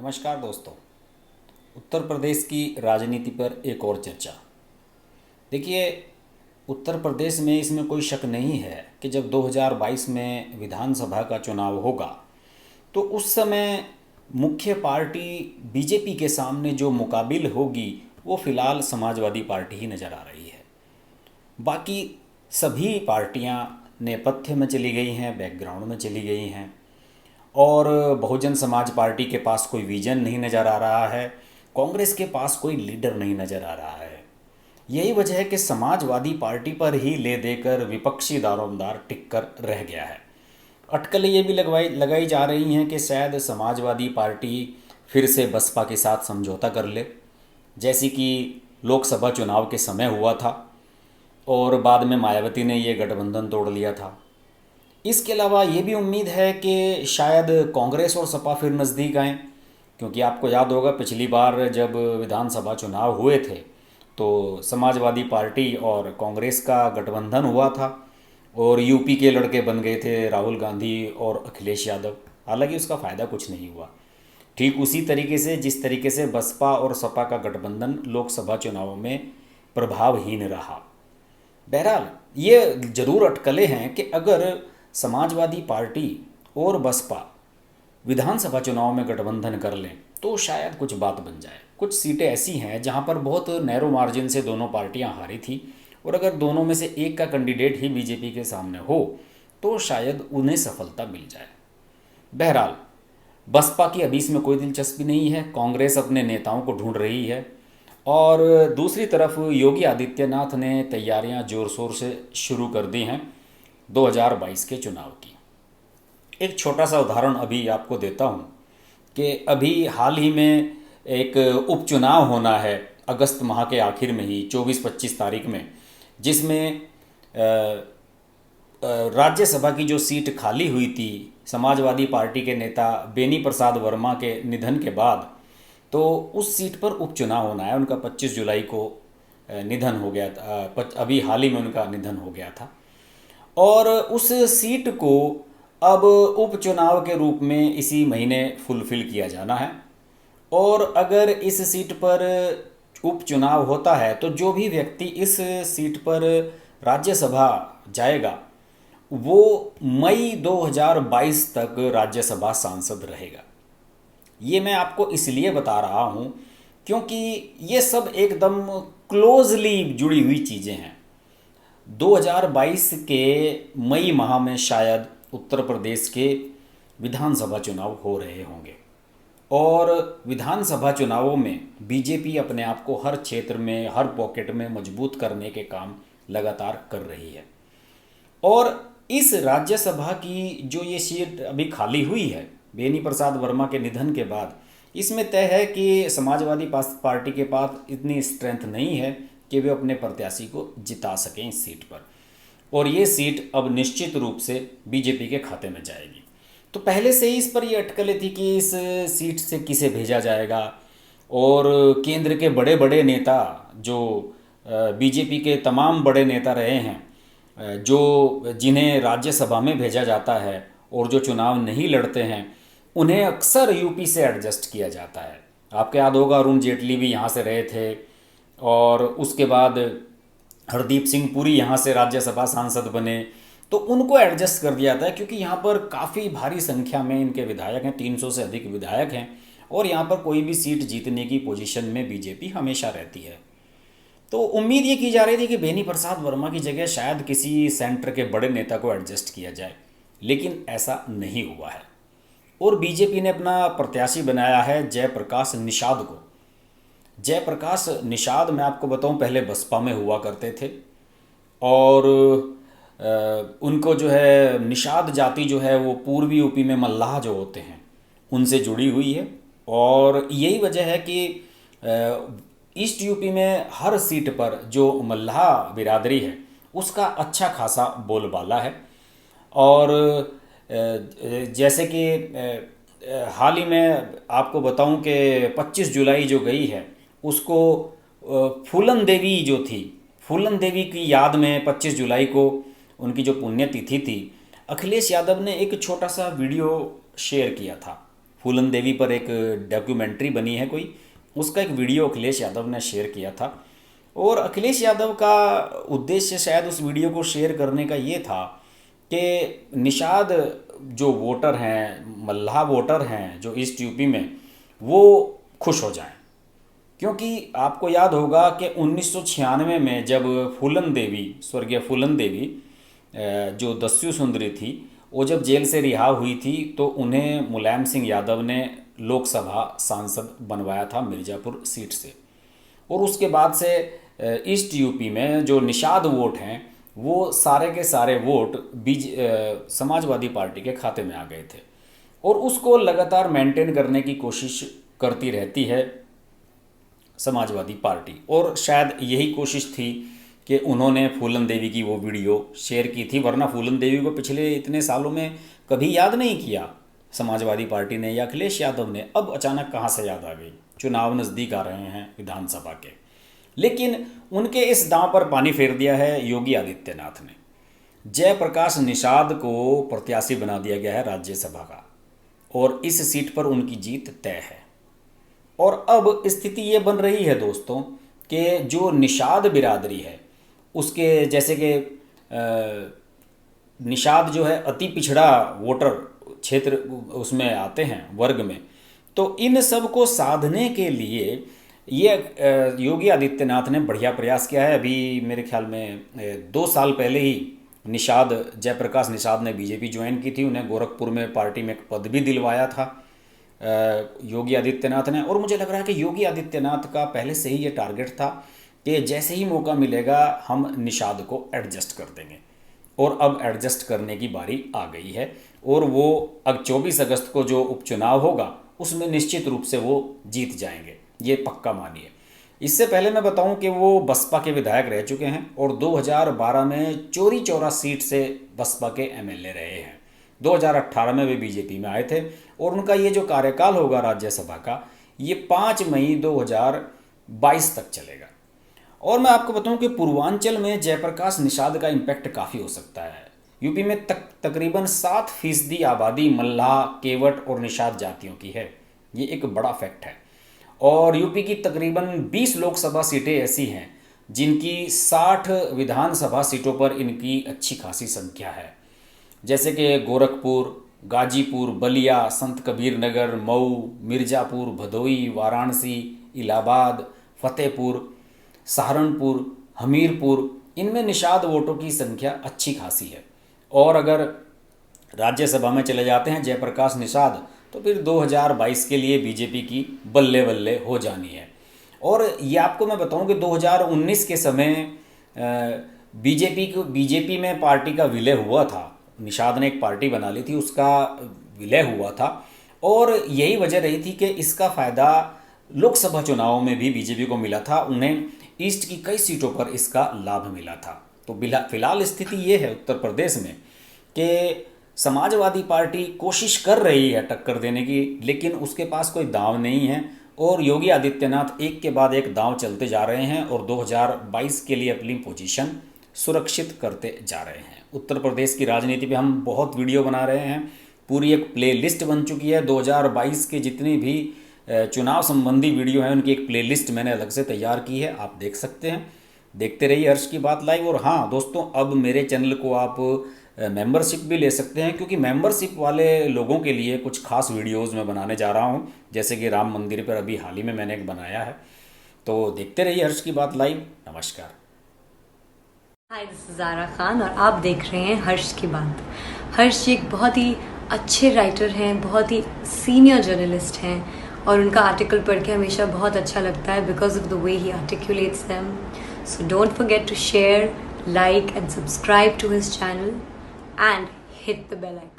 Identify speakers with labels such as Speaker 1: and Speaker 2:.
Speaker 1: नमस्कार दोस्तों। उत्तर प्रदेश की राजनीति पर एक और चर्चा। देखिए, उत्तर प्रदेश में इसमें कोई शक नहीं है कि जब 2022 में विधानसभा का चुनाव होगा तो उस समय मुख्य पार्टी बीजेपी के सामने जो मुकाबिल होगी वो फिलहाल समाजवादी पार्टी ही नज़र आ रही है। बाकी सभी पार्टियां नेपथ्य में चली गई हैं, बैकग्राउंड में चली गई हैं और बहुजन समाज पार्टी के पास कोई विजन नहीं नज़र आ रहा है। कांग्रेस के पास कोई लीडर नहीं नज़र आ रहा है। यही वजह है कि समाजवादी पार्टी पर ही ले देकर विपक्षी दारोमदार टिक कर रह गया है। अटकलें ये भी लगाई जा रही हैं कि शायद समाजवादी पार्टी फिर से बसपा के साथ समझौता कर ले, जैसे कि लोकसभा चुनाव के समय हुआ था और बाद में मायावती ने ये गठबंधन तोड़ लिया था। इसके अलावा ये भी उम्मीद है कि शायद कांग्रेस और सपा फिर नज़दीक आएँ, क्योंकि आपको याद होगा पिछली बार जब विधानसभा चुनाव हुए थे तो समाजवादी पार्टी और कांग्रेस का गठबंधन हुआ था और यूपी के लड़के बन गए थे राहुल गांधी और अखिलेश यादव। हालांकि उसका फ़ायदा कुछ नहीं हुआ। ठीक उसी तरीके से जिस तरीके से बसपा और सपा का गठबंधन लोकसभा चुनावों में प्रभावहीन रहा। बहरहाल ये ज़रूर अटकलें हैं कि अगर समाजवादी पार्टी और बसपा विधानसभा चुनाव में गठबंधन कर लें तो शायद कुछ बात बन जाए। कुछ सीटें ऐसी हैं जहां पर बहुत नैरो मार्जिन से दोनों पार्टियां हारी थी और अगर दोनों में से एक का कैंडिडेट ही बीजेपी के सामने हो तो शायद उन्हें सफलता मिल जाए। बहरहाल बसपा की अभी इसमें कोई दिलचस्पी नहीं है, कांग्रेस अपने नेताओं को ढूंढ रही है और दूसरी तरफ योगी आदित्यनाथ ने तैयारियां जोर शोर से शुरू कर दी हैं 2022 के चुनाव की। एक छोटा सा उदाहरण अभी आपको देता हूँ कि अभी हाल ही में एक उपचुनाव होना है अगस्त माह के आखिर में ही 24-25 तारीख में, जिसमें राज्यसभा की जो सीट खाली हुई थी समाजवादी पार्टी के नेता बेनी प्रसाद वर्मा के निधन के बाद, तो उस सीट पर उपचुनाव होना है। उनका 25 जुलाई को निधन हो गया था, अभी हाल ही में उनका निधन हो गया था और उस सीट को अब उपचुनाव के रूप में इसी महीने फुलफिल किया जाना है। और अगर इस सीट पर उपचुनाव होता है तो जो भी व्यक्ति इस सीट पर राज्यसभा जाएगा वो मई 2022 तक राज्यसभा सांसद रहेगा। ये मैं आपको इसलिए बता रहा हूँ क्योंकि ये सब एकदम क्लोजली जुड़ी हुई चीज़ें हैं। 2022 के मई माह में शायद उत्तर प्रदेश के विधानसभा चुनाव हो रहे होंगे और विधानसभा चुनावों में बीजेपी अपने आप को हर क्षेत्र में, हर पॉकेट में मजबूत करने के काम लगातार कर रही है। और इस राज्यसभा की जो ये सीट अभी खाली हुई है बेनी प्रसाद वर्मा के निधन के बाद, इसमें तय है कि समाजवादी पार्टी के पास इतनी स्ट्रेंथ नहीं है कि वे अपने प्रत्याशी को जिता सकें इस सीट पर, और ये सीट अब निश्चित रूप से बीजेपी के खाते में जाएगी। तो पहले से ही इस पर ये अटकलें थी कि इस सीट से किसे भेजा जाएगा और केंद्र के बड़े बड़े नेता जो बीजेपी के तमाम बड़े नेता रहे हैं, जो जिन्हें राज्यसभा में भेजा जाता है और जो चुनाव नहीं लड़ते हैं, उन्हें अक्सर यूपी से एडजस्ट किया जाता है। आपको याद होगा अरुण जेटली भी यहाँ से रहे थे और उसके बाद हरदीप सिंह पुरी यहाँ से राज्यसभा सांसद बने, तो उनको एडजस्ट कर दिया जाता है क्योंकि यहाँ पर काफ़ी भारी संख्या में इनके विधायक हैं, 300 से अधिक विधायक हैं और यहाँ पर कोई भी सीट जीतने की पोजीशन में बीजेपी हमेशा रहती है। तो उम्मीद ये की जा रही थी कि बेनी प्रसाद वर्मा की जगह शायद किसी सेंटर के बड़े नेता को एडजस्ट किया जाए, लेकिन ऐसा नहीं हुआ है और बीजेपी ने अपना प्रत्याशी बनाया है जयप्रकाश निषाद को। जयप्रकाश निषाद, मैं आपको बताऊं, पहले बसपा में हुआ करते थे और उनको जो है निषाद जाति जो है वो पूर्वी यूपी में मल्लाह जो होते हैं उनसे जुड़ी हुई है और यही वजह है कि ईस्ट यूपी में हर सीट पर जो मल्लाह बिरादरी है उसका अच्छा खासा बोलबाला है। और जैसे कि हाल ही में आपको बताऊं कि 25 जुलाई जो गई है उसको फूलन देवी जो थी, फूलन देवी की याद में 25 जुलाई को उनकी जो पुण्यतिथि थी, अखिलेश यादव ने एक छोटा सा वीडियो शेयर किया था फूलन देवी पर एक डॉक्यूमेंट्री बनी है कोई, उसका एक वीडियो अखिलेश यादव ने शेयर किया था। और अखिलेश यादव का उद्देश्य शायद उस वीडियो को शेयर करने का ये था कि निषाद जो वोटर हैं, मल्लाह वोटर हैं जो ईस्ट यूपी में, वो खुश हो जाएं। क्योंकि आपको याद होगा कि 1996 में जब फूलन देवी, स्वर्गीय फूलन देवी जो दस्यु सुंदरी थी, वो जब जेल से रिहा हुई थी तो उन्हें मुलायम सिंह यादव ने लोकसभा सांसद बनवाया था मिर्ज़ापुर सीट से। और उसके बाद से ईस्ट यूपी में जो निषाद वोट हैं वो सारे के सारे वोट समाजवादी पार्टी के खाते में आ गए थे। और उसको लगातार मेंटेन करने की कोशिश करती रहती है समाजवादी पार्टी। और शायद यही कोशिश थी कि उन्होंने फूलन देवी की वो वीडियो शेयर की थी, वरना फूलन देवी को पिछले इतने सालों में कभी याद नहीं किया समाजवादी पार्टी ने या अखिलेश यादव ने। अब अचानक कहाँ से याद आ गई? चुनाव नज़दीक आ रहे हैं विधानसभा के। लेकिन उनके इस दांव पर पानी फेर दिया है योगी आदित्यनाथ ने। जयप्रकाश निषाद को प्रत्याशी बना दिया गया है राज्यसभा का और इस सीट पर उनकी जीत तय है। और अब स्थिति ये बन रही है दोस्तों कि जो निषाद बिरादरी है उसके, जैसे कि निषाद जो है अति पिछड़ा वोटर क्षेत्र उसमें आते हैं वर्ग में, तो इन सब को साधने के लिए ये योगी आदित्यनाथ ने बढ़िया प्रयास किया है। अभी मेरे ख्याल में 2 साल पहले ही जयप्रकाश निषाद ने बीजेपी ज्वाइन की थी। उन्हें गोरखपुर में पार्टी में एक पद भी दिलवाया था योगी आदित्यनाथ ने। और मुझे लग रहा है कि योगी आदित्यनाथ का पहले से ही ये टारगेट था कि जैसे ही मौका मिलेगा हम निषाद को एडजस्ट कर देंगे। और अब एडजस्ट करने की बारी आ गई है। और वो अब 24 अगस्त को जो उपचुनाव होगा उसमें निश्चित रूप से वो जीत जाएंगे, ये पक्का मानिए। इससे पहले मैं बताऊं कि वो बसपा के विधायक रह चुके हैं और 2012 में चौरी चौरा सीट से बसपा के एमएलए रहे हैं। 2018 में वे बीजेपी में आए थे और उनका ये जो कार्यकाल होगा राज्यसभा का, ये 5 मई 2022 तक चलेगा। और मैं आपको बताऊं कि पूर्वांचल में जयप्रकाश निषाद का इम्पैक्ट काफ़ी हो सकता है। यूपी में तकरीबन 7% आबादी मल्लाह, केवट और निषाद जातियों की है। ये एक बड़ा फैक्ट है। और यूपी की तकरीबन 20 लोकसभा सीटें ऐसी हैं जिनकी 60 विधानसभा सीटों पर इनकी अच्छी खासी संख्या है, जैसे कि गोरखपुर, गाजीपुर, बलिया, संत कबीर नगर, मऊ, मिर्ज़ापुर, भदोई, वाराणसी, इलाहाबाद, फतेहपुर, सहारनपुर, हमीरपुर। इनमें निषाद वोटों की संख्या अच्छी खासी है। और अगर राज्यसभा में चले जाते हैं जयप्रकाश निषाद, तो फिर 2022 के लिए बीजेपी की बल्ले बल्ले हो जानी है। और ये आपको मैं बताऊं कि 2019 के समय बीजेपी में पार्टी का विलय हुआ था। निषाद ने एक पार्टी बना ली थी, उसका विलय हुआ था। और यही वजह रही थी कि इसका फ़ायदा लोकसभा चुनावों में भी बीजेपी को मिला था। उन्हें ईस्ट की कई सीटों पर इसका लाभ मिला था। तो फिलहाल स्थिति ये है उत्तर प्रदेश में कि समाजवादी पार्टी कोशिश कर रही है टक्कर देने की, लेकिन उसके पास कोई दांव नहीं है। और योगी आदित्यनाथ एक के बाद एक दांव चलते जा रहे हैं और 2022 के लिए अपनी पोजीशन सुरक्षित करते जा रहे हैं। उत्तर प्रदेश की राजनीति पे हम बहुत वीडियो बना रहे हैं, पूरी एक प्ले लिस्ट बन चुकी है। 2022 के जितनी भी चुनाव संबंधी वीडियो हैं उनकी एक प्लेलिस्ट मैंने अलग से तैयार की है, आप देख सकते हैं। देखते रहिए हर्ष की बात लाइव। और हाँ दोस्तों, अब मेरे चैनल को आप मेंबरशिप भी ले सकते हैं, क्योंकि मेंबरशिप वाले लोगों के लिए कुछ खास वीडियोस मैं बनाने जा रहा हूँ, जैसे कि राम मंदिर पर अभी हाल ही में मैंने एक बनाया है। तो देखते रहिए हर्ष की बात लाइव। नमस्कार।
Speaker 2: हाय, दिस इज ज़ारा खान और आप देख रहे हैं हर्ष की बात। हर्ष एक बहुत ही अच्छे राइटर हैं, बहुत ही सीनियर जर्नलिस्ट हैं और उनका आर्टिकल पढ़ के हमेशा बहुत अच्छा लगता है because of the way he articulates them. So don't forget to share, like and subscribe to his channel and hit the bell icon.